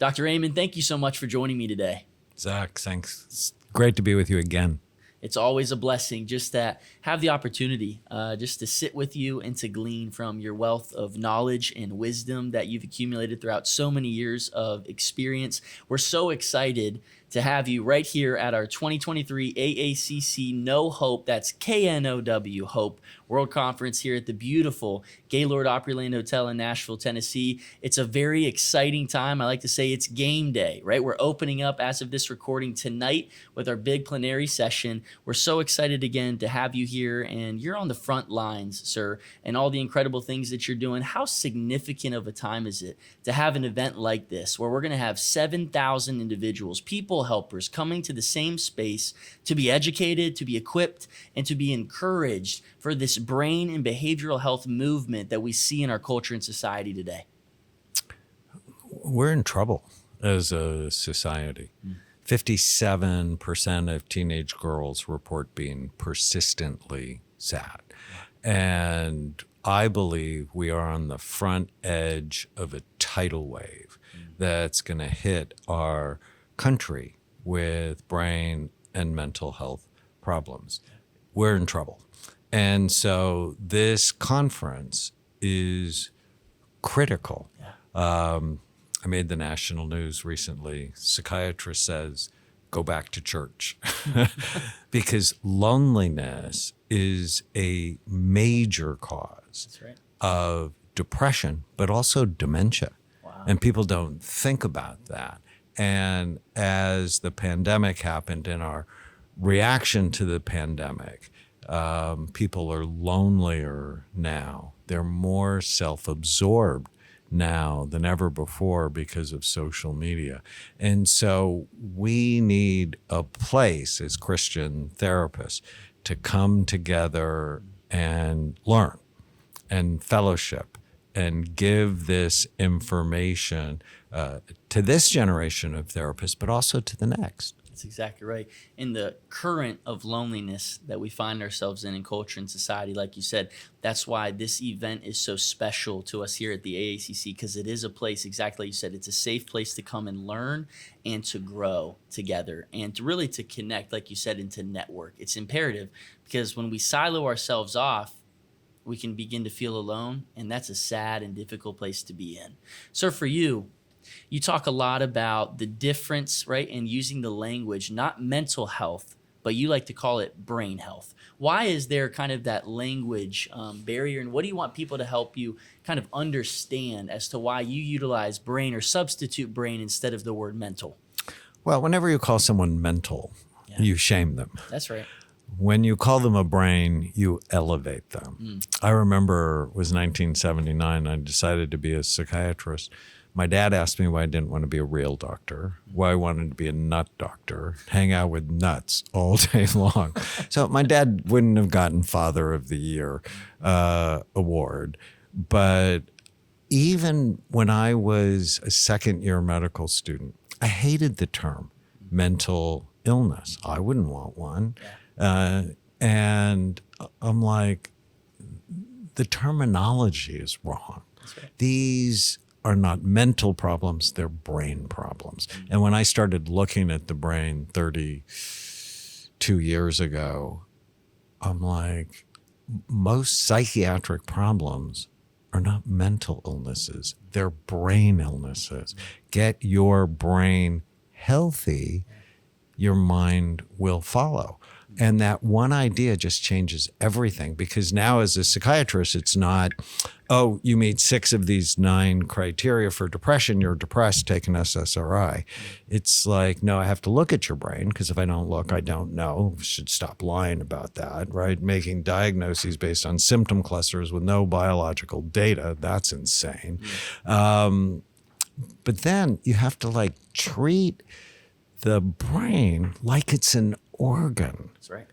Dr. Amen, thank you so much for joining me today. Zach, thanks. It's great to be with you again. It's always a blessing just to have the opportunity just to sit with you and to glean from your wealth of knowledge and wisdom that you've accumulated throughout so many years of experience. We're so excited to have you right here at our 2023 AACC No Hope, that's KNOW Hope World Conference here at the beautiful Gaylord Opryland Hotel in Nashville, Tennessee. It's a very exciting time. I like to say it's game day, right? We're opening up as of this recording tonight with our big plenary session. We're so excited again to have you here, and you're on the front lines, sir, and all the incredible things that you're doing. How significant of a time is it to have an event like this where we're going to have 7,000 individuals, people helpers coming to the same space to be educated, to be equipped, and to be encouraged for this brain and behavioral health movement that we see in our culture and society today? We're in trouble as a society. 57% of teenage girls report being persistently sad. And I believe we are on the front edge of a tidal wave that's going to hit our country with brain and mental health problems. We're in trouble. And so this conference is critical. I made the national news recently. Psychiatrist says, go back to church. Because loneliness is a major cause of depression, but also dementia. Wow. And people don't think about that. And as the pandemic happened, in our reaction to the pandemic, people are lonelier now. They're more self-absorbed now than ever before because of social media. And so we need a place as Christian therapists to come together and learn and fellowship and give this information to this generation of therapists, but also to the next. That's exactly right. In the current of loneliness that we find ourselves in culture and society, like you said, that's why this event is so special to us here at the AACC, because it is a place, exactly like you said, it's a safe place to come and learn and to grow together and to really to connect, like you said, and to network. It's imperative, because when we silo ourselves off, we can begin to feel alone, and that's a sad and difficult place to be in. So for you, you talk a lot about the difference, right, in using the language, not mental health, but you like to call it brain health. Why is there kind of that language barrier, and what do you want people to help you kind of understand as to why you utilize brain or substitute brain instead of the word mental? Well, whenever you call someone mental, you shame them. That's right. When you call them a brain, you elevate them. I remember it was 1979. I decided to be a psychiatrist. My dad asked me why I didn't want to be a real doctor, why I wanted to be a nut doctor, hang out with nuts all day long. So my dad wouldn't have gotten Father of the Year award. But even when I was a second-year medical student, I hated the term mental illness. I wouldn't want one. And I'm like, the terminology is wrong. Right. These are not mental problems, they're brain problems. And when I started looking at the brain 32 years ago, I'm like, most psychiatric problems are not mental illnesses, they're brain illnesses. Get your brain healthy, your mind will follow. And that one idea just changes everything, because now as a psychiatrist, it's not, oh, you meet 6 of these 9 criteria for depression, you're depressed, take an SSRI. It's like, no, I have to look at your brain, because if I don't look, I don't know. We should stop lying about that, right? Making diagnoses based on symptom clusters with no biological data, that's insane. But then you have to like treat the brain like it's an organ. That's right.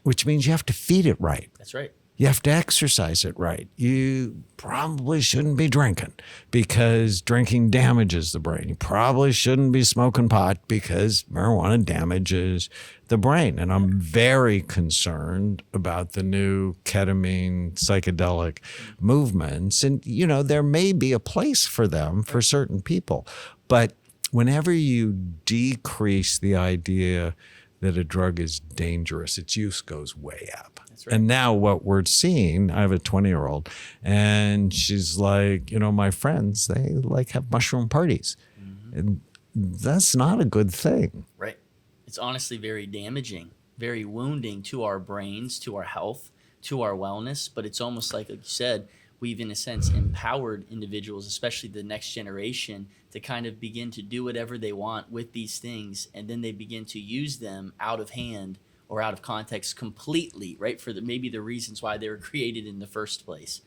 Which means you have to feed it right. That's right. You have to exercise it right. You probably shouldn't be drinking because drinking damages the brain. You probably shouldn't be smoking pot because marijuana damages the brain. And I'm very concerned about the new ketamine psychedelic movements. And, you know, there may be a place for them for certain people, but whenever you decrease the idea that a drug is dangerous, its use goes way up. That's right. And now what we're seeing, I have a 20-year-old, and she's like, my friends, they like have mushroom parties. And that's not a good thing. Right. It's honestly very damaging, very wounding to our brains, to our health, to our wellness. But it's almost like you said, we've in a sense empowered individuals, especially the next generation, to kind of begin to do whatever they want with these things. And then they begin to use them out of hand or out of context completely, right? For maybe the reasons why they were created in the first place.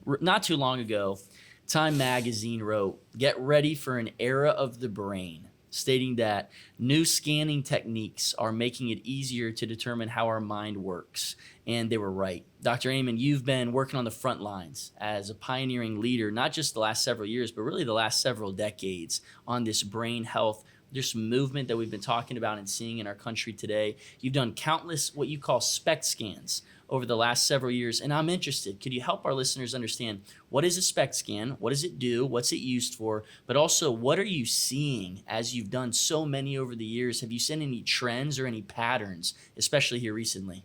Not too long ago, Time magazine wrote, "Get ready for an era of the brain," stating that new scanning techniques are making it easier to determine how our mind works. And they were right. Dr. Amen, you've been working on the front lines as a pioneering leader, not just the last several years, but really the last several decades on this brain health, this movement that we've been talking about and seeing in our country today. You've done countless what you call Spec scans over the last several years, and I'm interested. Could you help our listeners understand what is a Spec scan? What does it do? What's it used for? But also, what are you seeing as you've done so many over the years? Have you seen any trends or any patterns, especially here recently?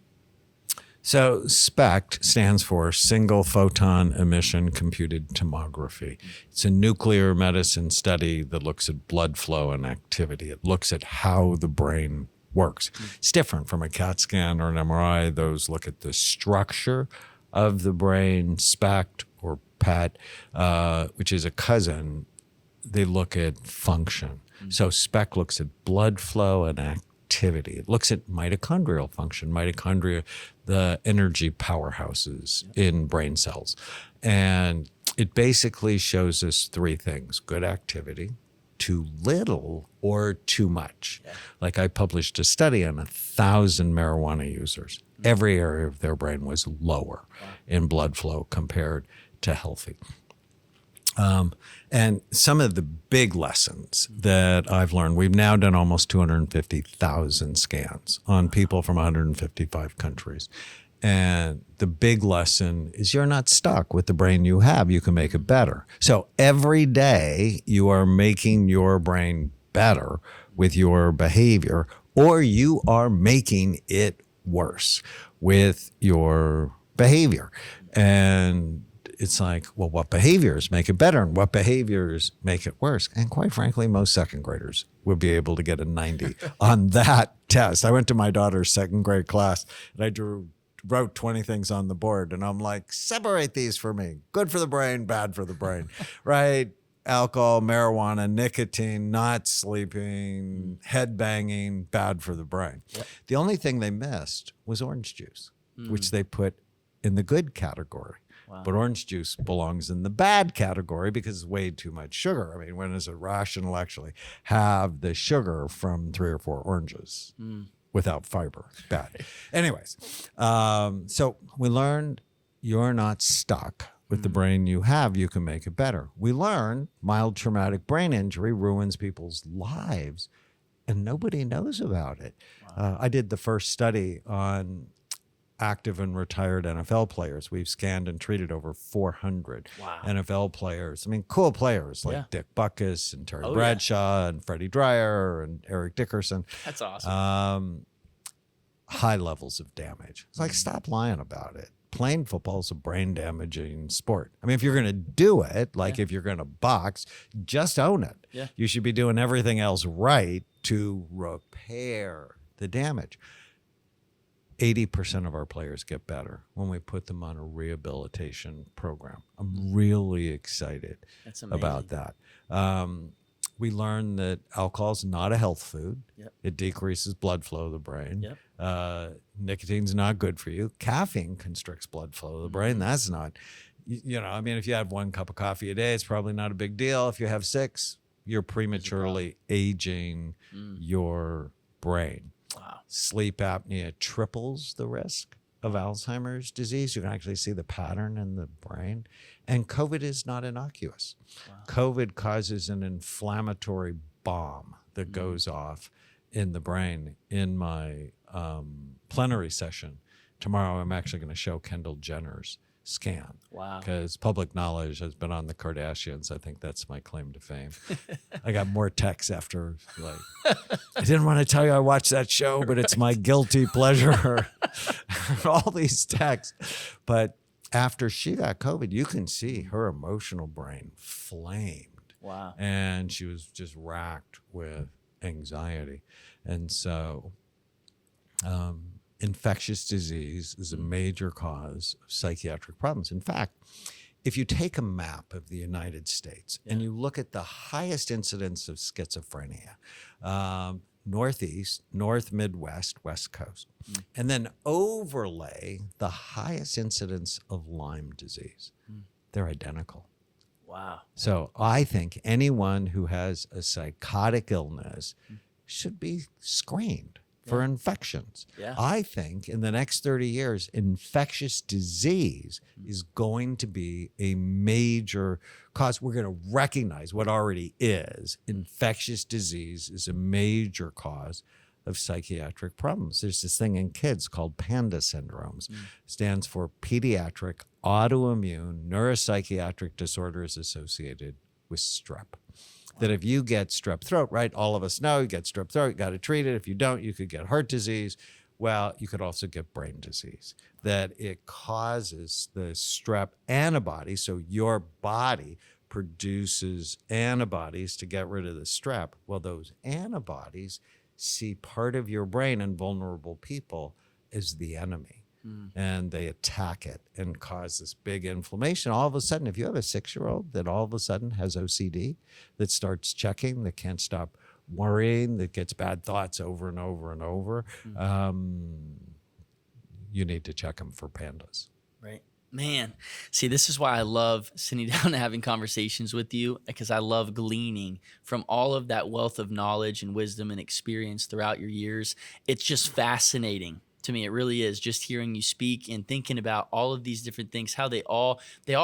So SPECT stands for Single Photon Emission Computed Tomography. It's a nuclear medicine study that looks at blood flow and activity. It looks at how the brain works. It's different from a CAT scan or an MRI. Those look at the structure of the brain. SPECT or PET, which is a cousin, they look at function. So SPECT looks at blood flow and activity. It looks at mitochondrial function. Mitochondria, the energy powerhouses in brain cells. And it basically shows us three things: good activity, too little, or too much. Yeah. Like I published a study on 1,000 marijuana users. Every area of their brain was lower in blood flow compared to healthy. And some of the big lessons that I've learned, we've now done almost 250,000 scans on people from 155 countries. And the big lesson is you're not stuck with the brain you have. You can make it better. So every day you are making your brain better with your behavior, or you are making it worse with your behavior. And it's like, well, what behaviors make it better and what behaviors make it worse? And quite frankly, most second graders would be able to get a 90 on that test. I went to my daughter's second grade class and I wrote 20 things on the board. And I'm like, separate these for me. Good for the brain, bad for the brain, right? Alcohol, marijuana, nicotine, not sleeping, head banging, bad for the brain. Yep. The only thing they missed was orange juice, which they put in the good category. Wow. But orange juice belongs in the bad category because it's way too much sugar. I mean, when is it rational actually have the sugar from 3 or 4 oranges without fiber? Bad. Anyways, so we learned you're not stuck with the brain you have. You can make it better. We learned mild traumatic brain injury ruins people's lives, and nobody knows about it. Wow. I did the first study on active and retired NFL players. We've scanned and treated over 400 NFL players. I mean, cool players like Dick Butkus and Terry Bradshaw and Freddie Dryer and Eric Dickerson. That's awesome. High levels of damage. It's like, stop lying about it. Playing football is a brain damaging sport. I mean, if you're going to do it, like if you're going to box, just own it. Yeah. You should be doing everything else right to repair the damage. 80% of our players get better when we put them on a rehabilitation program. I'm really excited about that. We learned that alcohol is not a health food. Yep. It decreases blood flow to the brain. Yep. Nicotine's not good for you. Caffeine constricts blood flow to the brain. That's not, I mean, if you have 1 cup of coffee a day, it's probably not a big deal. If you have 6, you're prematurely aging your brain. Wow. Sleep apnea triples the risk of Alzheimer's disease. You can actually see the pattern in the brain. And COVID is not innocuous. Wow. COVID causes an inflammatory bomb that goes off in the brain. In my plenary session tomorrow, I'm actually going to show Kendall Jenner's scan. Wow. Because public knowledge has been on the Kardashians. I think that's my claim to fame. I got more texts after, like, I didn't want to tell you I watched that show, but it's my guilty pleasure. All these texts. But after she got COVID, you can see her emotional brain flamed. Wow. And she was just racked with anxiety. And so infectious disease is a major cause of psychiatric problems. In fact, if you take a map of the United States and you look at the highest incidence of schizophrenia, Northeast, North, Midwest, West Coast, and then overlay the highest incidence of Lyme disease, they're identical. Wow. So I think anyone who has a psychotic illness should be screened for infections. Yeah. I think in the next 30 years, infectious disease is going to be a major cause. We're going to recognize what already is. Infectious disease is a major cause of psychiatric problems. There's this thing in kids called PANDA syndromes. Stands for pediatric autoimmune neuropsychiatric disorders associated with strep. That if you get strep throat, right, all of us know you get strep throat, you got to treat it. If you don't, you could get heart disease. Well, you could also get brain disease. That it causes the strep antibodies, so your body produces antibodies to get rid of the strep. Well, those antibodies see part of your brain in vulnerable people as the enemy. And they attack it and cause this big inflammation. All of a sudden, if you have a 6-year-old that all of a sudden has OCD, that starts checking, that can't stop worrying, that gets bad thoughts over and over and over, you need to check them for PANDAS. Right. Man, see, this is why I love sitting down and having conversations with you, because I love gleaning from all of that wealth of knowledge and wisdom and experience throughout your years. It's just fascinating to me. It really is, just hearing you speak and thinking about all of these different things, how they all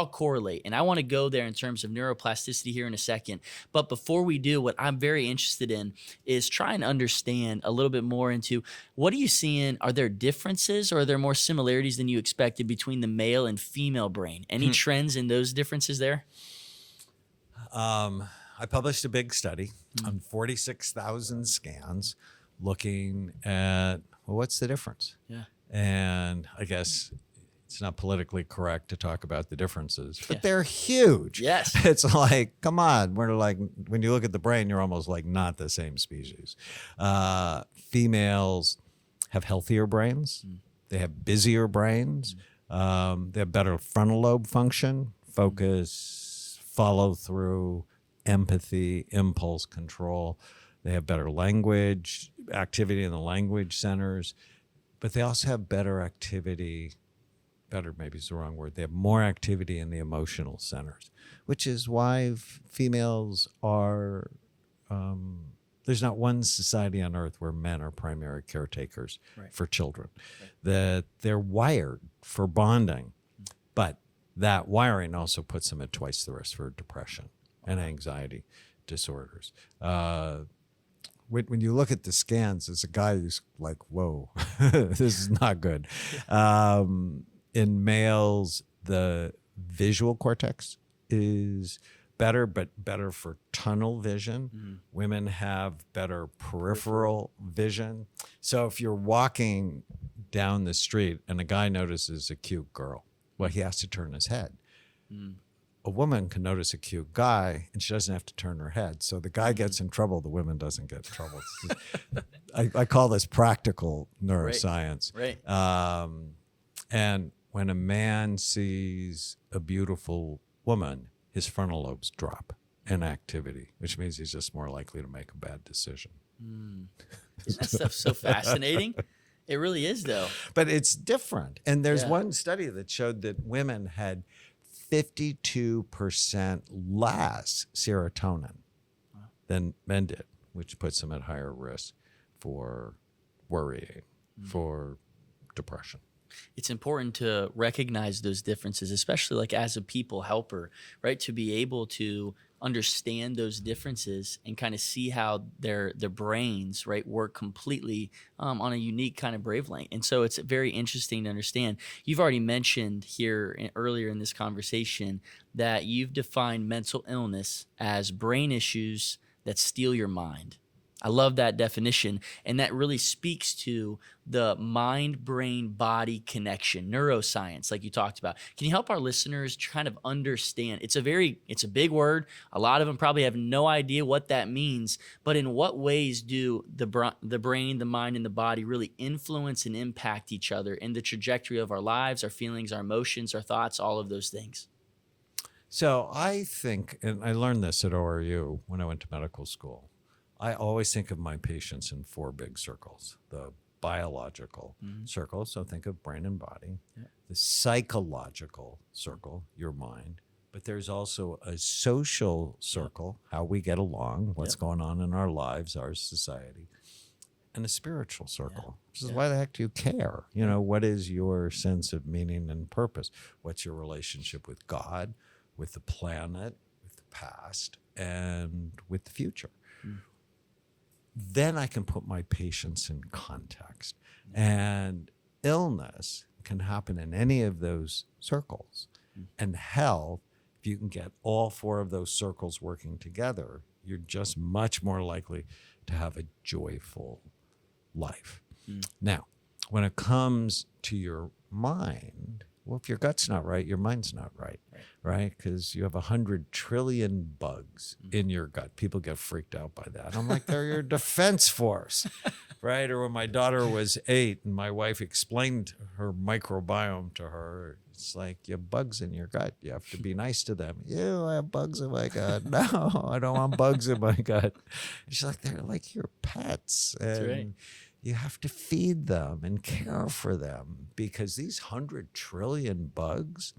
correlate. And I want to go there in terms of neuroplasticity here in a second. But before we do, what I'm very interested in is trying to understand a little bit more into what are you seeing? Are there differences, or are there more similarities than you expected between the male and female brain? Any trends in those differences there? I published a big study on 46,000 scans looking at, well, what's the difference? Yeah. And I guess it's not politically correct to talk about the differences, but they're huge. Yes. It's like, come on. We're like, when you look at the brain, you're almost like not the same species. Females have healthier brains. They have busier brains. They have better frontal lobe function, focus, follow through, empathy, impulse control. They have better language activity in the language centers, but they also have better activity. Better maybe is the wrong word. They have more activity in the emotional centers, which is why females are, there's not one society on earth where men are primary caretakers for children. That they're wired for bonding, but that wiring also puts them at twice the risk for depression and anxiety disorders. When you look at the scans, there's a guy who's like, whoa, this is not good. In males, the visual cortex is better, but better for tunnel vision. Women have better peripheral vision. So if you're walking down the street and a guy notices a cute girl, well, he has to turn his head. A woman can notice a cute guy and she doesn't have to turn her head. So the guy gets in trouble, the woman doesn't get in trouble. I call this practical neuroscience. Right. And when a man sees a beautiful woman, his frontal lobes drop in activity, which means he's just more likely to make a bad decision. That stuff's so fascinating. It really is, though. But it's different. And there's one study that showed that women had 52% less serotonin than men did, which puts them at higher risk for worrying, for depression. It's important to recognize those differences, especially like as a people helper, right? To be able to understand those differences and kind of see how their brains, right, work completely on a unique kind of wavelength. And so it's very interesting to understand. You've already mentioned here earlier in this conversation that you've defined mental illness as brain issues that steal your mind. I love that definition. And that really speaks to the mind, brain, body connection, neuroscience, like you talked about. Can you help our listeners kind of understand? It's a big word. A lot of them probably have no idea what that means. But in what ways do the brain, the mind, and the body really influence and impact each other in the trajectory of our lives, our feelings, our emotions, our thoughts, all of those things? So I think, and I learned this at ORU when I went to medical school, I always think of my patients in four big circles. The biological circle, so think of brain and body. Yeah. The psychological circle, your mind. But there's also a social circle, how we get along, what's going on in our lives, our society. And a spiritual circle, which is why the heck do you care? You know, what is your sense of meaning and purpose? What's your relationship with God, with the planet, with the past, and with the future? Then I can put my patients in context. And illness can happen in any of those circles. And health, if you can get all four of those circles working together, you're just much more likely to have a joyful life. Now, when it comes to your mind, well, if your gut's not right, your mind's not right? Because you have 100 trillion bugs in your gut. People get freaked out by that. I'm like, they're your defense force, right? Or when my daughter was 8 and my wife explained her microbiome to her, it's like, you have bugs in your gut. You have to be nice to them. Ew, I have bugs in my gut. No, I don't want bugs in my gut. And she's like, they're like your pets. And that's right. You have to feed them and care for them because these 100 trillion bugs,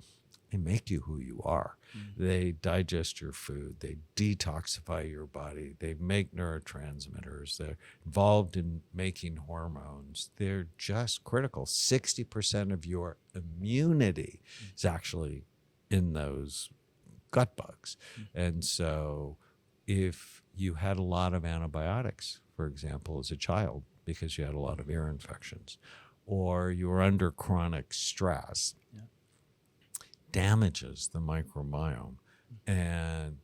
they make you who you are. They digest your food. They detoxify your body. They make neurotransmitters. They're involved in making hormones. They're just critical. 60% of your immunity is actually in those gut bugs. And so if you had a lot of antibiotics, for example, as a child, because you had a lot of ear infections, or you were under chronic stress, damages the microbiome, and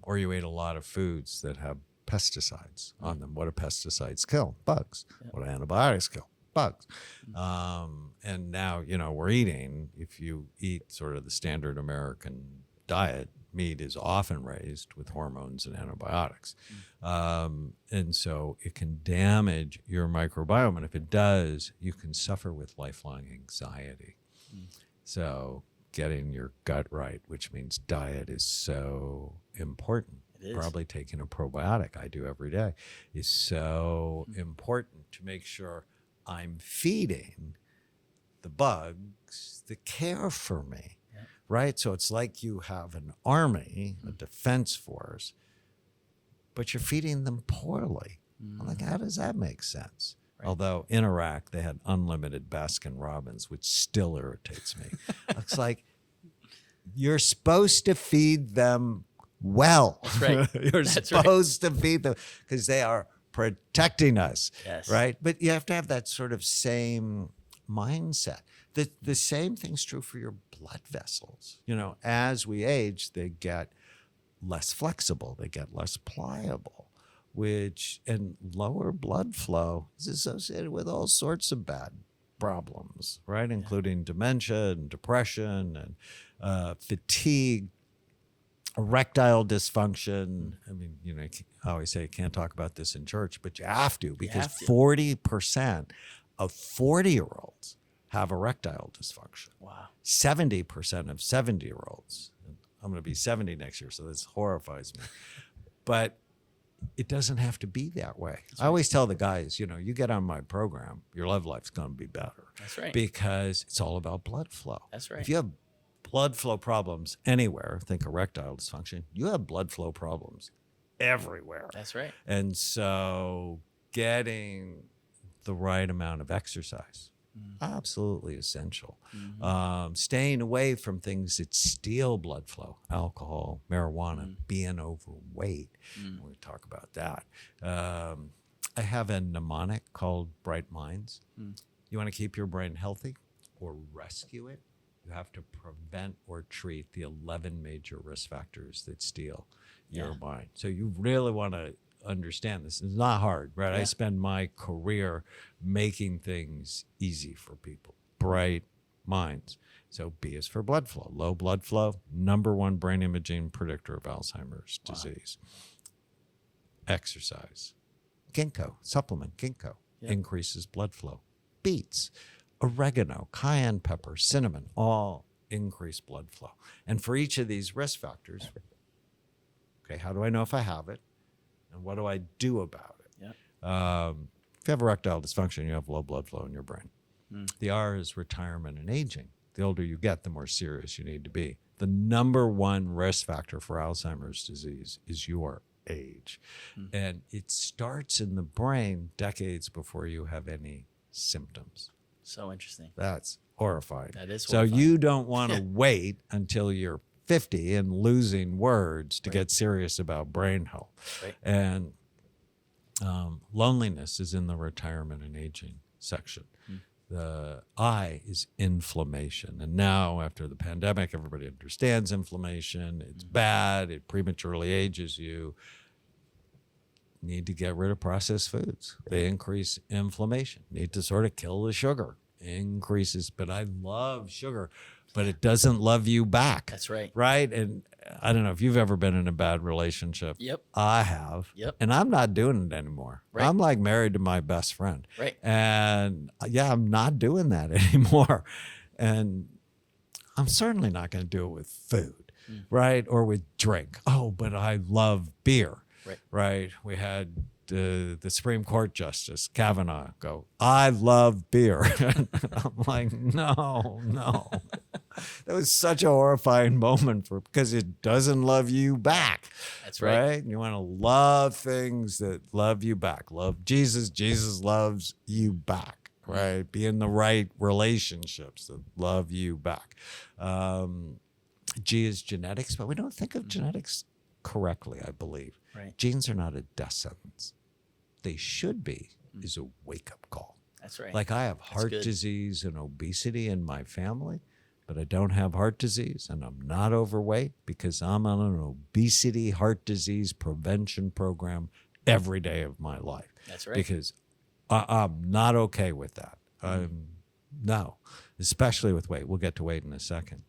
or you ate a lot of foods that have pesticides on them. What do pesticides kill? Bugs. What do antibiotics kill? Bugs. And now, you know, we're eating, if you eat sort of the standard American diet, meat is often raised with hormones and antibiotics. And so it can damage your microbiome. And if it does, you can suffer with lifelong anxiety. So getting your gut right, which means diet, is so important. It is. Probably taking a probiotic, I do every day, is so important to make sure I'm feeding the bugs that care for me. Right? So it's like you have an army, a defense force, but you're feeding them poorly. I'm like, how does that make sense? Right. Although in Iraq, they had unlimited Baskin Robbins, which still irritates me. It's like, you're supposed to feed them well. That's right. You're supposed to feed them because they are protecting us. Yes. Right? But you have to have that sort of same mindset. The same thing's true for your blood vessels. You know, as we age, they get less flexible, they get less pliable, and lower blood flow is associated with all sorts of bad problems, right? Including dementia and depression and fatigue, erectile dysfunction. I mean, you know, I always say you can't talk about this in church, but you have to, because 40% of 40-year-olds have erectile dysfunction. Wow. 70% of 70-year-olds. I'm going to be 70 next year, so this horrifies me. But it doesn't have to be that way. I always tell the guys, you know, you get on my program, your love life's going to be better. That's right. Because it's all about blood flow. That's right. If you have blood flow problems anywhere, think erectile dysfunction, you have blood flow problems everywhere. That's right. And so getting the right amount of exercise, Absolutely essential. Mm-hmm. Staying away from things that steal blood flow, alcohol, marijuana, being overweight. We talk about that. I have a mnemonic called Bright Minds. You want to keep your brain healthy or rescue it? You have to prevent or treat the 11 major risk factors that steal your mind. So you really want to understand this. It's not hard, right? I spend my career making things easy for people. Bright minds. So B is for blood flow. Low blood flow, number one brain imaging predictor of Alzheimer's disease. Exercise. Ginkgo, supplement ginkgo, increases blood flow. Beets, oregano, cayenne pepper, cinnamon, all increase blood flow. And for each of these risk factors, okay, how do I know if I have it? And what do I do about it? If you have erectile dysfunction, you have low blood flow in your brain. The R is retirement and aging. The older you get, the more serious you need to be. The number one risk factor for Alzheimer's disease is your age. And it starts in the brain decades before you have any symptoms. So interesting. That's horrifying. That is horrifying. So you don't want to wait until you're 50 and losing words to get serious about brain health. And loneliness is in the retirement and aging section. The I is inflammation. And now after the pandemic, everybody understands inflammation. It's bad. It prematurely ages you. Need to get rid of processed foods. They increase inflammation. Need to sort of kill the sugar. Increases, but I love sugar, but it doesn't love you back. That's right. Right? And I don't know if you've ever been in a bad relationship. Yep. I have. Yep. And I'm not doing it anymore. Right. I'm like married to my best friend. Right. And I'm not doing that anymore. And I'm certainly not going to do it with food, right? Or with drink. Oh, but I love beer. Right. We had the Supreme Court Justice Kavanaugh go, I love beer. I'm like, no. That was such a horrifying moment because it doesn't love you back. That's right. You want to love things that love you back. Love Jesus. Jesus loves you back. Right. Be in the right relationships that love you back. G is genetics, but we don't think of genetics correctly, I believe. Right. Genes are not a death sentence. They should be is a wake-up call. That's right. Like I have heart disease and obesity in my family, but I don't have heart disease and I'm not overweight because I'm on an obesity heart disease prevention program every day of my life. That's right. Because I'm not okay with that. No, especially with weight. We'll get to weight in a second.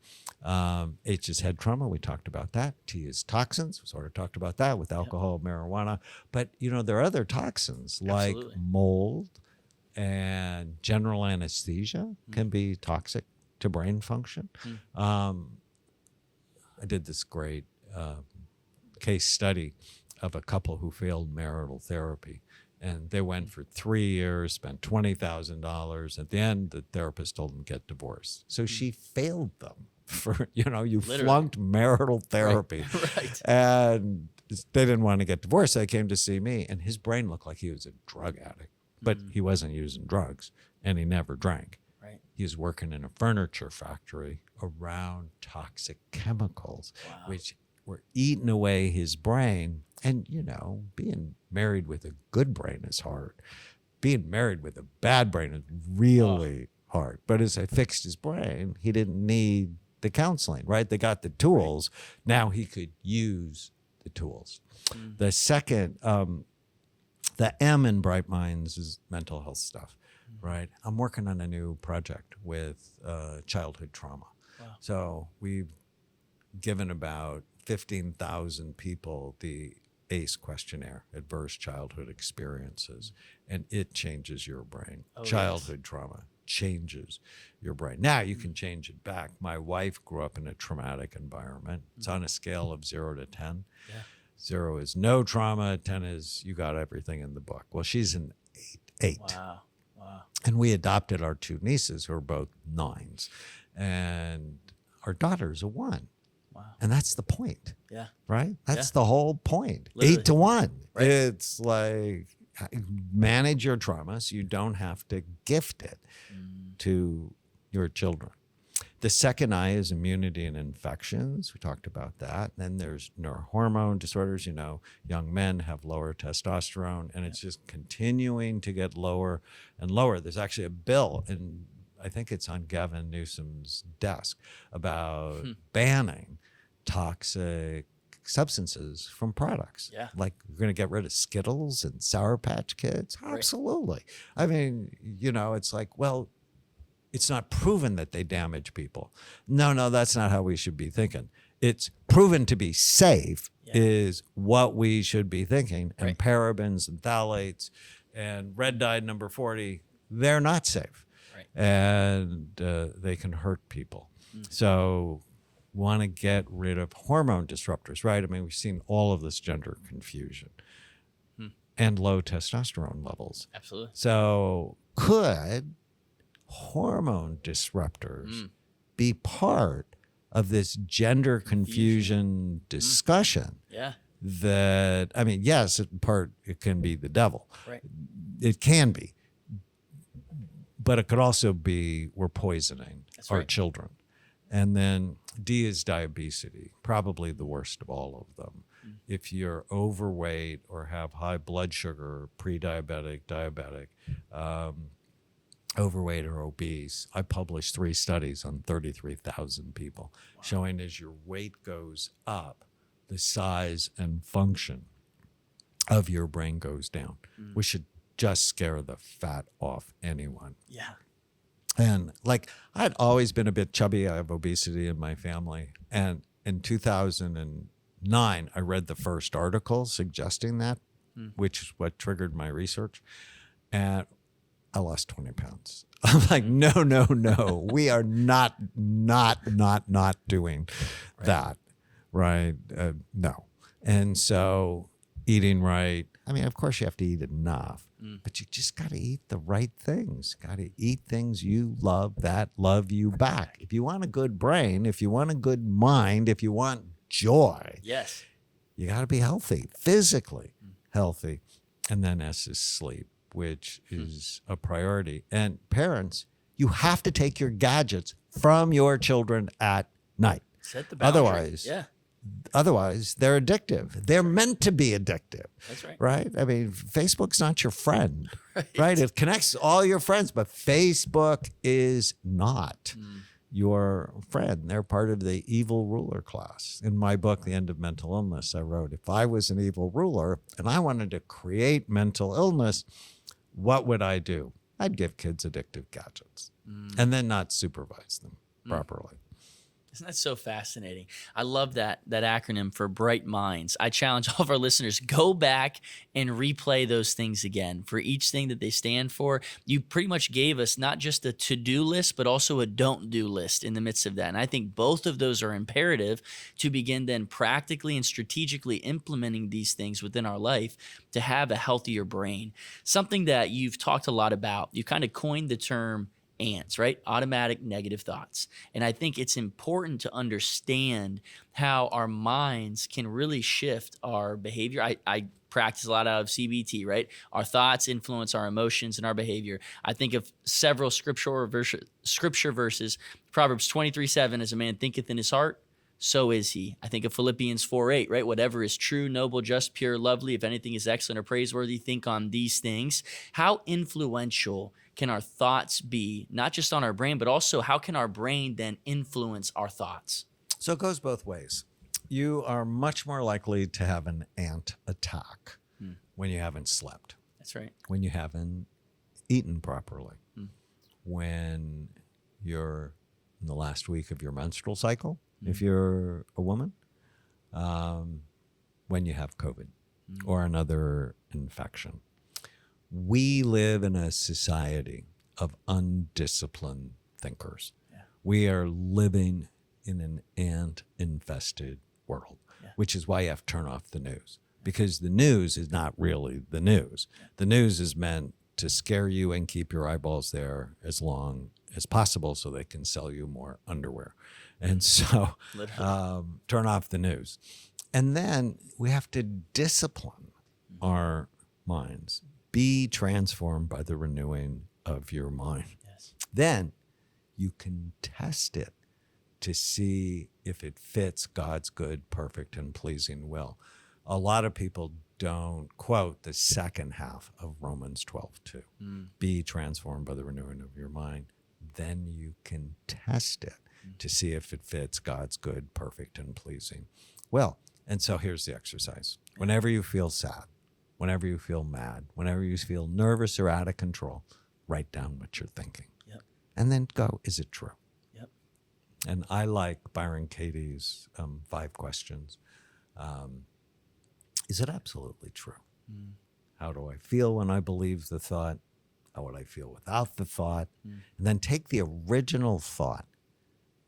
H is head trauma. We talked about that. T is toxins. We sort of talked about that with alcohol, marijuana. But, there are other toxins like mold and general anesthesia can be toxic to brain function. I did this great case study of a couple who failed marital therapy. And they went for 3 years, spent $20,000. At the end, the therapist told them get divorced. So she failed them for, you Literally. flunked marital therapy. Right. And they didn't want to get divorced. They came to see me, and his brain looked like he was a drug addict. But he wasn't using drugs, and he never drank. Right. He was working in a furniture factory around toxic chemicals, which were eating away his brain. And, being married with a good brain is hard. Being married with a bad brain is really hard. But as I fixed his brain, he didn't need the counseling, right? They got the tools. Now he could use the tools. The second, the M in Bright Minds is mental health stuff, right? I'm working on a new project with childhood trauma. So we've given about 15,000 people the ACE questionnaire, Adverse Childhood Experiences, and it changes your brain. Childhood trauma changes your brain. Now you can change it back. My wife grew up in a traumatic environment. It's on a scale of 0 to 10. 0 is no trauma, 10 is you got everything in the book. Well, she's an 8. Wow. And we adopted our 2 nieces who are both 9s. And our daughter's a 1. Wow. And that's the point. Yeah. Right? That's the whole point. Literally. 8 to 1. Right. It's like manage your trauma so you don't have to gift it to your children. The second I is immunity and infections. We talked about that. Then there's neurohormone disorders. Young men have lower testosterone, and it's just continuing to get lower and lower. There's actually a bill, and I think it's on Gavin Newsom's desk, about banning toxic substances from products. Yeah. Like, we're going to get rid of Skittles and Sour Patch Kids? Absolutely. I mean, it's like, well, it's not proven that they damage people. No, that's not how we should be thinking. It's proven to be safe is what we should be thinking. And parabens and phthalates and red dye number 40, they're not safe. Right. And they can hurt people. So want to get rid of hormone disruptors, right? I mean, we've seen all of this gender confusion and low testosterone levels. Absolutely. So could hormone disruptors be part of this gender confusion discussion? Yeah. That, I mean, yes, it can be the devil. Right. It can be. But it could also be we're poisoning our children. And then D is diabetes, probably the worst of all of them. If you're overweight or have high blood sugar, pre-diabetic, diabetic, overweight or obese, I published 3 studies on 33,000 people showing as your weight goes up, the size and function of your brain goes down, which should just scare the fat off anyone. Yeah. And like, I'd always been a bit chubby. I have obesity in my family. And in 2009, I read the first article suggesting that, which is what triggered my research. And I lost 20 pounds. I'm like, no. We are not doing that. Right. No. And so eating right. I mean, of course you have to eat enough, but you just got to eat the right things. Got to eat things you love that love you back. If you want a good brain, if you want a good mind, if you want joy, yes, you got to be healthy, physically healthy. And then S is sleep, which is a priority. And parents, you have to take your gadgets from your children at night. Set the boundary. Otherwise, they're addictive. They're meant to be addictive. That's right. Right? I mean, Facebook's not your friend, right? It connects all your friends, but Facebook is not your friend. They're part of the evil ruler class. In my book, The End of Mental Illness, I wrote, if I was an evil ruler and I wanted to create mental illness, what would I do? I'd give kids addictive gadgets and then not supervise them properly. Isn't that so fascinating? I love that acronym for Bright Minds. I challenge all of our listeners, go back and replay those things again. For each thing that they stand for, you pretty much gave us not just a to-do list, but also a don't-do list in the midst of that. And I think both of those are imperative to begin then practically and strategically implementing these things within our life to have a healthier brain. Something that you've talked a lot about, you kind of coined the term ANTs, right? Automatic negative thoughts. And I think it's important to understand how our minds can really shift our behavior. I practice a lot out of CBT, right? Our thoughts influence our emotions and our behavior. I think of several scripture verses. Proverbs 23:7, as a man thinketh in his heart, so is he. I think of Philippians 4:8, right? Whatever is true, noble, just, pure, lovely, if anything is excellent or praiseworthy, think on these things. How influential can our thoughts be, not just on our brain, but also how can our brain then influence our thoughts? So it goes both ways. You are much more likely to have an ant attack when you haven't slept. That's right. When you haven't eaten properly. When you're in the last week of your menstrual cycle, if you're a woman, when you have COVID or another infection. We live in a society of undisciplined thinkers. Yeah. We are living in an ant-infested world, which is why you have to turn off the news, because the news is not really the news. The news is meant to scare you and keep your eyeballs there as long as possible so they can sell you more underwear. And so turn off the news. And then we have to discipline our minds Be transformed by the renewing of your mind. Yes. Then you can test it to see if it fits God's good, perfect, and pleasing will. A lot of people don't quote the second half of Romans 12:2. Be transformed by the renewing of your mind. Then you can test it to see if it fits God's good, perfect, and pleasing will. And so here's the exercise. Whenever you feel sad, whenever you feel mad, whenever you feel nervous or out of control, write down what you're thinking. Yep. And then go, is it true? Yep. And I like Byron Katie's 5 questions. Is it absolutely true? How do I feel when I believe the thought? How would I feel without the thought? And then take the original thought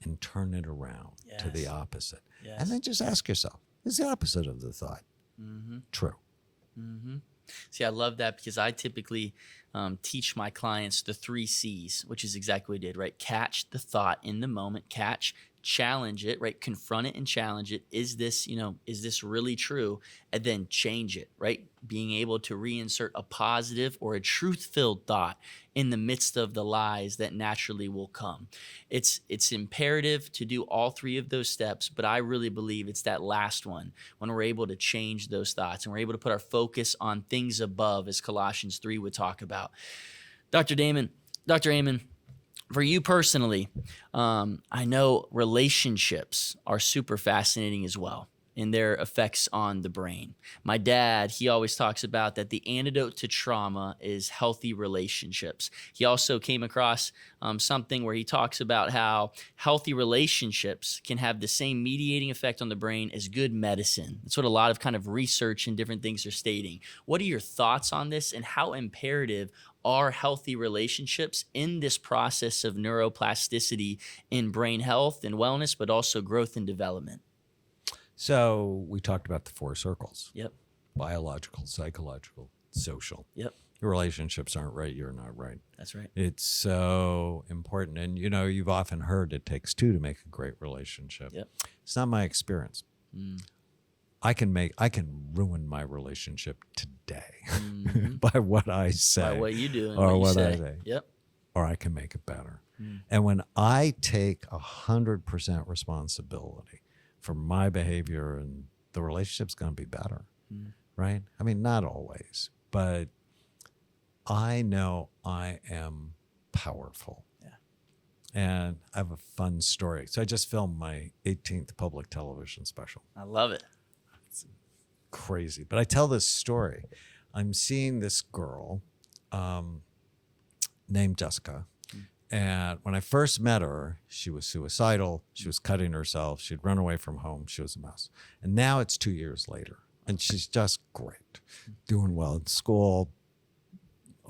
and turn it around to the opposite. Yes. And then just ask yourself, is the opposite of the thought true? See, I love that because I typically teach my clients the 3 C's, which is exactly what we did, right? Catch the thought in the moment, challenge it, right? Confront it and challenge it. Is this really true? And then change it, right? Being able to reinsert a positive or a truth-filled thought in the midst of the lies that naturally will come. It's imperative to do all 3 of those steps, but I really believe it's that last one when we're able to change those thoughts and we're able to put our focus on things above, as Colossians 3 would talk about. Dr. Amen, for you personally, I know relationships are super fascinating as well in their effects on the brain. My dad, he always talks about that the antidote to trauma is healthy relationships. He also came across something where he talks about how healthy relationships can have the same mediating effect on the brain as good medicine. That's what a lot of kind of research and different things are stating. What are your thoughts on this, and how imperative are healthy relationships in this process of neuroplasticity in brain health and wellness, but also growth and development? So we talked about the 4 circles. Yep. Biological, psychological, social. Yep. Your relationships aren't right, you're not right. That's right. It's so important. And, you've often heard it takes 2 to make a great relationship. Yep. It's not my experience. I can ruin my relationship today by what I say. By what you do and or what you I say. say. Yep. Or I can make it better. And when I take 100% responsibility for my behavior, and the relationship's going to be better, right? I mean, not always, but I know I am powerful. Yeah. And I have a fun story. So I just filmed my 18th public television special. I love it. It's crazy. But I tell this story. I'm seeing this girl named Jessica. And when I first met her, she was suicidal. She was cutting herself. She'd run away from home. She was a mess. And now it's 2 years later, and she's just great, doing well in school.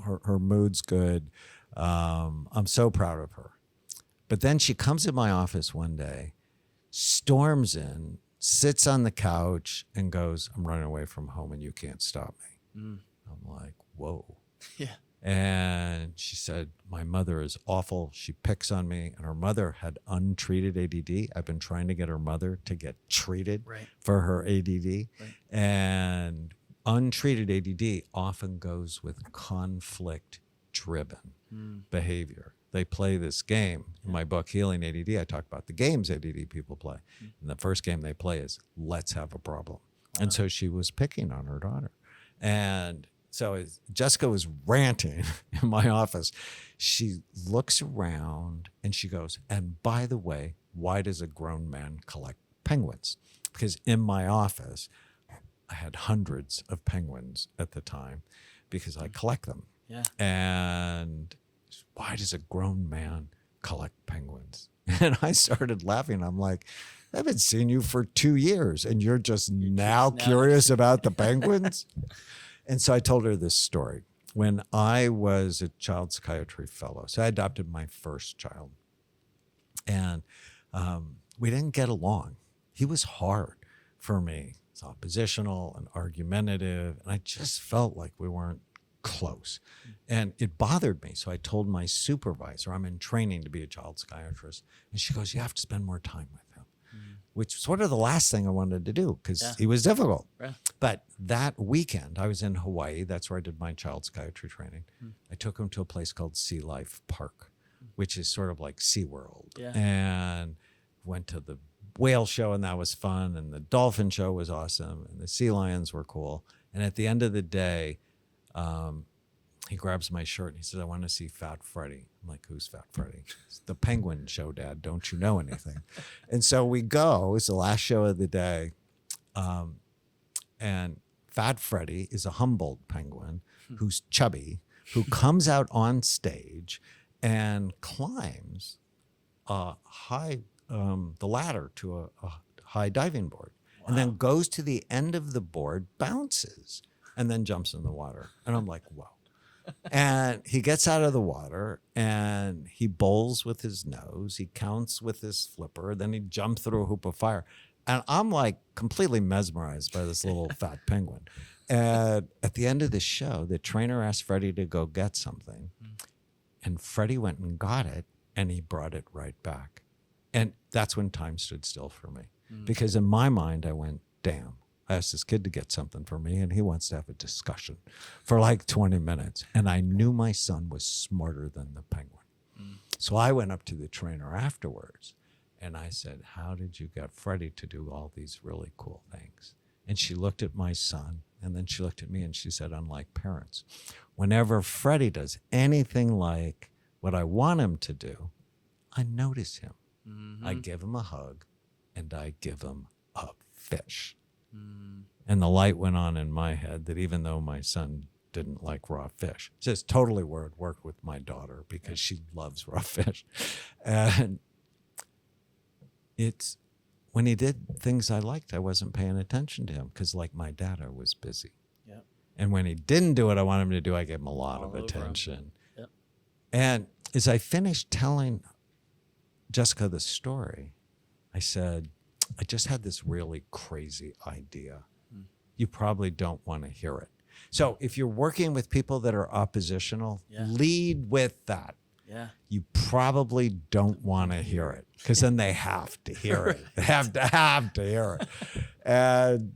Her mood's good. I'm so proud of her. But then she comes in my office one day, storms in, sits on the couch, and goes, "I'm running away from home, and you can't stop me." I'm like, whoa. Yeah. And she said, "My mother is awful. She picks on me." And her mother had untreated ADD. I've been trying to get her mother to get treated for her ADD. Right. And untreated ADD often goes with conflict-driven behavior. They play this game. In my book, Healing ADD, I talk about the games ADD people play. And the first game they play is, let's have a problem. Wow. And so she was picking on her daughter. And so as Jessica was ranting in my office, she looks around and she goes, "And by the way, why does a grown man collect penguins?" Because in my office, I had hundreds of penguins at the time because I collect them. Yeah. And why does a grown man collect penguins? And I started laughing. I'm like, I've been seeing you for 2 years and you're just now curious about the penguins? And so I told her this story. When I was a child psychiatry fellow, so I adopted my first child, and we didn't get along. He was hard for me. He's oppositional and argumentative, and I just felt like we weren't close. And it bothered me. So I told my supervisor, I'm in training to be a child psychiatrist, and she goes, "You have to spend more time with him." which was sort of the last thing I wanted to do because Yeah. he was difficult. Right. But that weekend, I was in Hawaii. That's where I did my child psychiatry training. I took him to a place called Sea Life Park, which is sort of like SeaWorld. Yeah. And went to the whale show, and that was fun. And the dolphin show was awesome. And the sea lions were cool. And at the end of the day, he grabs my shirt and he says, I want to see Fat Freddy. I'm like, who's Fat Freddy? It's the penguin show, Dad. Don't you know anything? And so we go. It's the last show of the day. And Fat Freddy is a Humboldt penguin who's chubby, who comes out on stage and climbs the ladder to a high diving board. Wow. And then goes to the end of the board, bounces, and then jumps in the water. And I'm like, wow. And he gets out of the water and he bowls with his nose. He counts with his flipper. Then he jumps through a hoop of fire. And I'm like completely mesmerized by this little fat penguin. And at the end of the show, the trainer asked Freddie to go get something. And Freddie went and got it and he brought it right back. And that's when time stood still for me. Because in my mind, I went, damn. I asked this kid to get something for me, and he wants to have a discussion for like 20 minutes. And I knew my son was smarter than the penguin. So I went up to the trainer afterwards, and I said, how did you get Freddie to do all these really cool things? And she looked at my son, and then she looked at me, and she said, unlike parents, whenever Freddie does anything like what I want him to do, I notice him. I give him a hug, and I give him a fish. And the light went on in my head that even though my son didn't like raw fish, it's just totally where it worked with my daughter because she loves raw fish. And it's when he did things I liked, I wasn't paying attention to him because like my dad, I was busy. Yep. And when he didn't do what I wanted him to do, I gave him a lot All of over attention. Yep. And as I finished telling Jessica the story, I said, I just had this really crazy idea. You probably don't want to hear it. So if you're working with people that are oppositional, lead with that. Yeah. You probably don't want to hear it because then they have to hear it. They have to hear it. And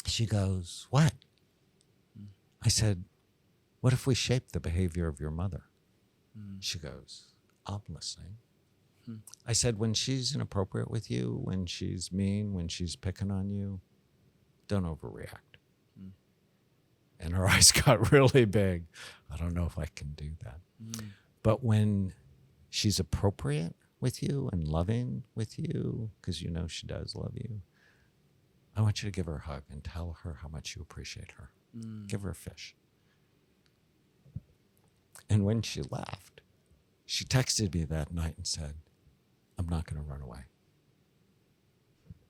she goes, what? I said, what if we shape the behavior of your mother? She goes, I'm listening. I said, when she's inappropriate with you, when she's mean, when she's picking on you, don't overreact. And her eyes got really big. I don't know if I can do that. But when she's appropriate with you and loving with you, because you know she does love you, I want you to give her a hug and tell her how much you appreciate her. Give her a fish. And when she left, she texted me that night and said, I'm not going to run away.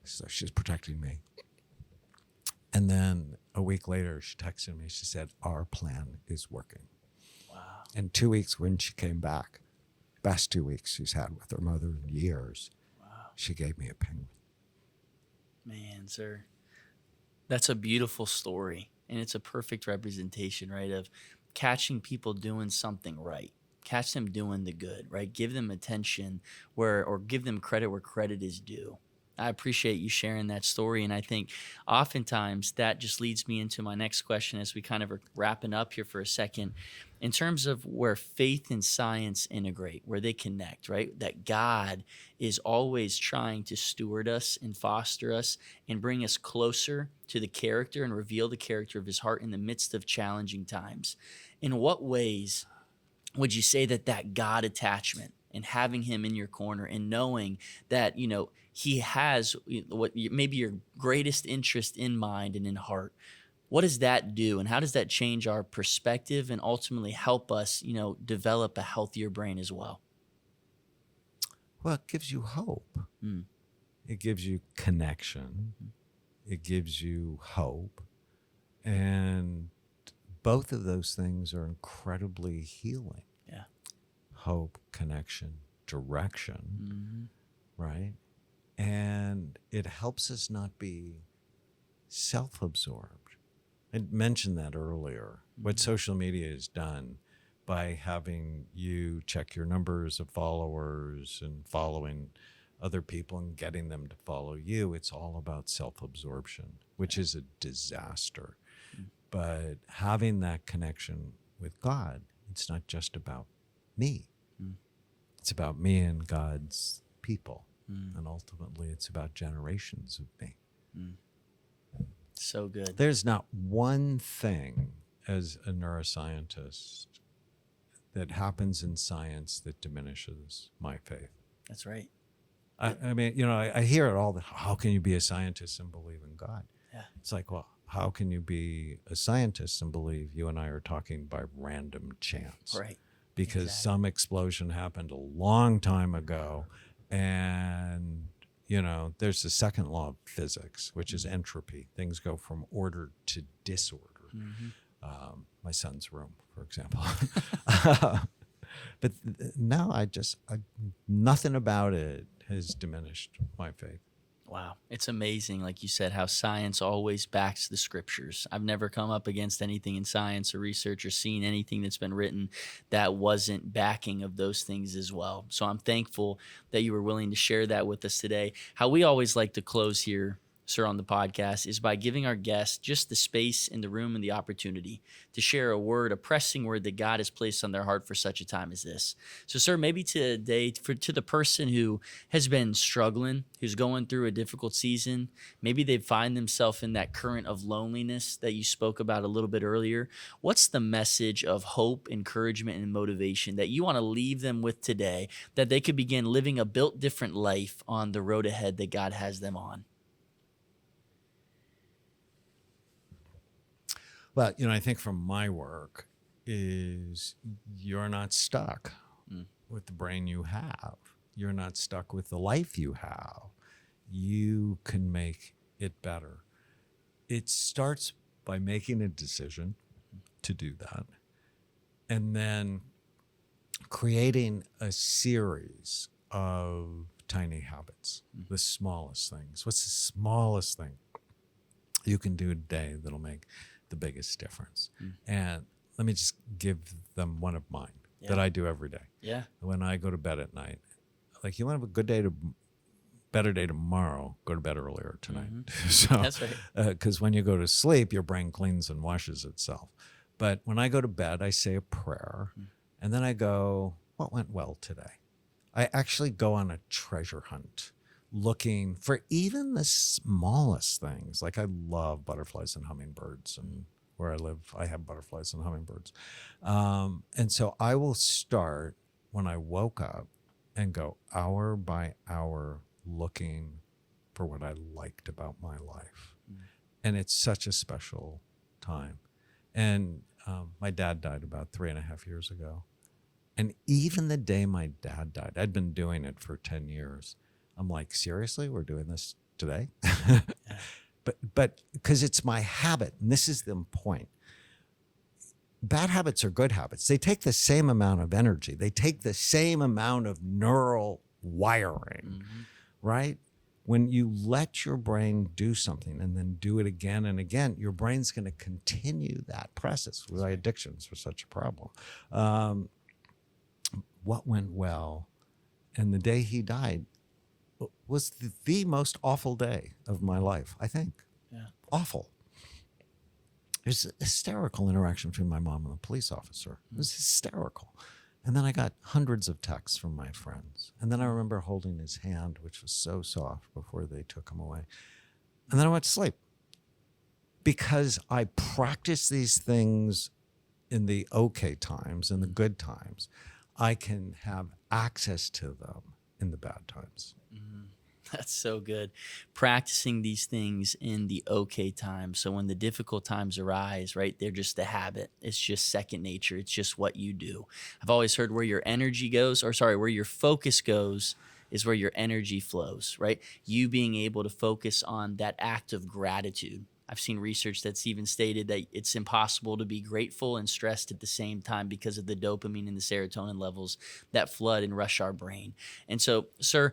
So she's protecting me. And then a week later, she texted me. She said, our plan is working. Wow. And 2 weeks when she came back, best 2 weeks she's had with her mother in years, she gave me a penguin. Man, sir, that's a beautiful story. And it's a perfect representation, right, of catching people doing something right. Catch them doing the good, right? Give them attention or give them credit where credit is due. I appreciate you sharing that story. And I think oftentimes that just leads me into my next question as we kind of are wrapping up here for a second. In terms of where faith and science integrate, where they connect, right? That God is always trying to steward us and foster us and bring us closer to the character and reveal the character of his heart in the midst of challenging times. In what ways would you say that God attachment and having him in your corner and knowing that, he has what maybe your greatest interest in mind and in heart, what does that do? And how does that change our perspective and ultimately help us, develop a healthier brain as well? Well, it gives you hope. It gives you connection. It gives you hope. And both of those things are incredibly healing. Yeah. Hope, connection, direction, right? And it helps us not be self-absorbed. I mentioned that earlier. What social media has done by having you check your numbers of followers and following other people and getting them to follow you. It's all about self-absorption, which is a disaster. But having that connection with God, it's not just about me. It's about me and God's people. And ultimately, it's about generations of me. So good. There's not one thing as a neuroscientist that happens in science that diminishes my faith. That's right. I mean, you know, I hear it all. How can you be a scientist and believe in God? Yeah. It's like, well, how can you be a scientist and believe you and I are talking by random chance? Right. Because some explosion happened a long time ago, and you know, there's the second law of physics, which is entropy. Things go from order to disorder. My son's room, for example. But no, nothing about it has diminished my faith. Wow. It's amazing, like you said, how science always backs the scriptures. I've never come up against anything in science or research or seen anything that's been written that wasn't backing of those things as well. So I'm thankful that you were willing to share that with us today. How we always like to close here, sir, on the podcast is by giving our guests just the space in the room and the opportunity to share a word, a pressing word that God has placed on their heart for such a time as this. So, sir, maybe today, to the person who has been struggling, who's going through a difficult season, maybe they find themselves in that current of loneliness that you spoke about a little bit earlier. What's the message of hope, encouragement, and motivation that you want to leave them with today, that they could begin living a built different life on the road ahead that God has them on? Well, you know, I think from my work is you're not stuck with the brain you have. You're not stuck with the life you have. You can make it better. It starts by making a decision to do that, and then creating a series of tiny habits, the smallest things. What's the smallest thing you can do today that'll make the biggest difference? And let me just give them one of mine that I do every day. Yeah. When I go to bed at night, like, you want to have a good day better day tomorrow, go to bed earlier tonight. So, That's right. Because when you go to sleep, your brain cleans and washes itself. But when I go to bed, I say a prayer, and then I go, what went well today? I actually go on a treasure hunt, looking for even the smallest things. Like, I love butterflies and hummingbirds, and where I live, I have butterflies and hummingbirds. And so I will start when I woke up and go hour by hour looking for what I liked about my life. And it's such a special time. And my dad died about 3.5 years ago. And even the day my dad died, I'd been doing it for 10 years. I'm like, seriously, we're doing this today? But because it's my habit, and this is the point. Bad habits are good habits. They take the same amount of energy. They take the same amount of neural wiring, right? When you let your brain do something and then do it again and again, your brain's going to continue that process. Why addictions were such a problem. What went well? And the day he died was the most awful day of my life, I think. Yeah. Awful. There's a hysterical interaction between my mom and the police officer. It was hysterical. And then I got hundreds of texts from my friends. And then I remember holding his hand, which was so soft, before they took him away. And then I went to sleep. Because I practice these things in the okay times, in the good times, I can have access to them in the bad times. That's so good. Practicing these things in the okay times. So when the difficult times arise, right, they're just a habit. It's just second nature. It's just what you do. I've always heard where your energy goes, where your focus goes is where your energy flows, right? You being able to focus on that act of gratitude. I've seen research that's even stated that it's impossible to be grateful and stressed at the same time because of the dopamine and the serotonin levels that flood and rush our brain. And so, sir,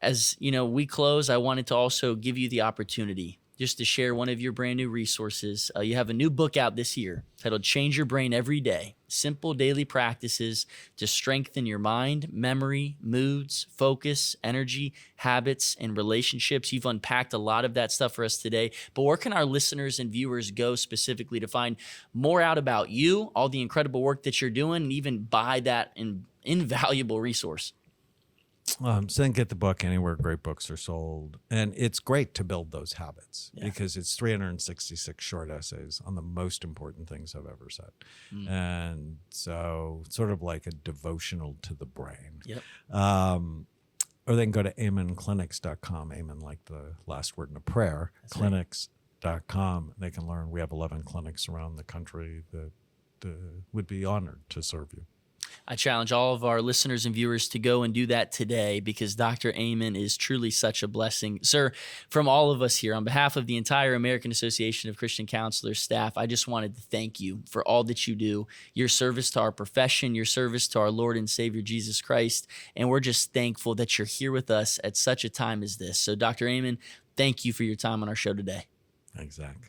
as you know, we close, I wanted to also give you the opportunity just to share one of your brand new resources. You have a new book out this year titled Change Your Brain Every Day, Simple Daily Practices to Strengthen Your Mind, Memory, Moods, Focus, Energy, Habits, and Relationships. You've unpacked a lot of that stuff for us today, but where can our listeners and viewers go specifically to find more out about you, all the incredible work that you're doing, and even buy that invaluable resource? So then get the book anywhere great books are sold. And it's great to build those habits because it's 366 short essays on the most important things I've ever said. And so sort of like a devotional to the brain. Yep. Or they can go to amenclinics.com, amen like the last word in a prayer, clinics.com. They can learn. We have 11 clinics around the country that would be honored to serve you. I challenge all of our listeners and viewers to go and do that today because Dr. Amen is truly such a blessing. Sir, from all of us here, on behalf of the entire American Association of Christian Counselors staff, I just wanted to thank you for all that you do, your service to our profession, your service to our Lord and Savior Jesus Christ, and we're just thankful that you're here with us at such a time as this. So Dr. Amen, thank you for your time on our show today. Exactly.